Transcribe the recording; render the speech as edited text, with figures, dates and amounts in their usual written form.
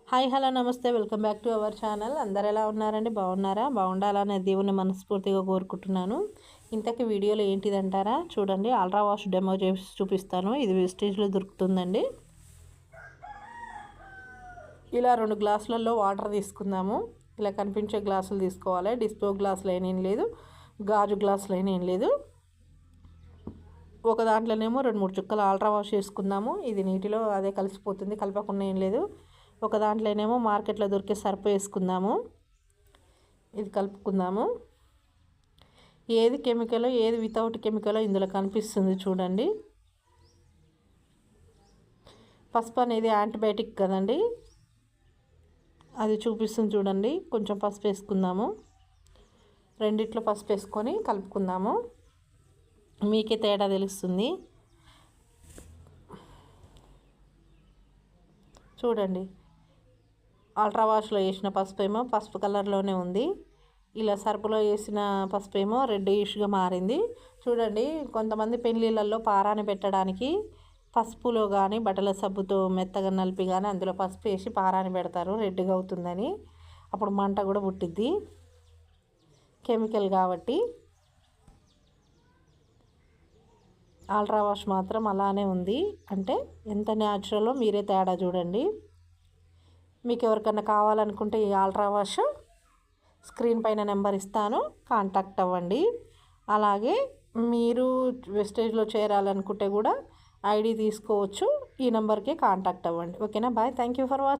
Hi hello నమస్తే welcome back to our channel. అందరు ఎలా ఉన్నారండి? బాగున్నారా? బాగుండాలనే దేవుని మనస్ఫూర్తిగా కోరుకుంటున్నాను. ఇంతకీ వీడియోలో ఏంటిదంటారా? చూడండి, అల్ట్రా వాష్ డెమో చేసి చూపిస్తాను. ఇది వెస్టేజ్లో దొరుకుతుందండి. ఇలా 2 గ్లాసులలో వాటర్ తీసుకుందాము. ఇలా కనిపించే గ్లాసులు తీసుకోవాలి. డిస్పో గ్లాసులు అయినేం లేదు, గాజు గ్లాసులు అయినేం లేదు. ఒక దాంట్లోనేమో 2-3 చుక్కలు అల్ట్రా వాష్ చేసుకుందాము. ఇది నీటిలో అదే కలిసిపోతుంది, కలపకుండా ఏం లేదు. ఒక దాంట్లోనేమో మార్కెట్లో దొరికే సర్ఫ్ వేసుకుందాము. ఇది కలుపుకుందాము. ఏది కెమికల్ ఏది వితౌట్ కెమికల్ ఇందులో కనిపిస్తుంది చూడండి. పసుపు అనేది యాంటీబయాటిక్ కదండి, అది చూపిస్తుంది చూడండి. కొంచెం పసుపు వేసుకుందాము. రెండిట్లో పసుపు వేసుకొని కలుపుకుందాము. మీకే తేడా తెలుస్తుంది చూడండి. అల్ట్రా వాష్లో వేసిన పసుపు ఏమో పసుపు కలర్లోనే ఉంది. ఇలా సర్పులో వేసిన పసుపు ఏమో రెడ్డిష్గా మారింది చూడండి. కొంతమంది పెళ్ళిళ్ళల్లో పారాని పెట్టడానికి పసుపులో కానీ బట్టల సబ్బుతో మెత్తగా నలిపి కానీ అందులో పసుపు వేసి పారాని పెడతారు, రెడ్గా అవుతుందని. అప్పుడు మంట కూడా పుట్టిద్ది, కెమికల్ కాబట్టి. అల్ట్రా వాష్ మాత్రం అలానే ఉంది. అంటే ఎంత న్యాచురలో మీరే తేడా చూడండి. మీకు ఎవరికన్నా కావాలనుకుంటే ఈ అల్ట్రా వాష్ స్క్రీన్ పైన నెంబర్ ఇస్తాను, కాంటాక్ట్ అవ్వండి. అలాగే మీరు వెస్టేజ్లో చేరాలనుకుంటే కూడా ఐడి తీసుకోవచ్చు. ఈ నెంబర్కి కాంటాక్ట్ అవ్వండి. ఓకేనా? Bye. Thank you for watching.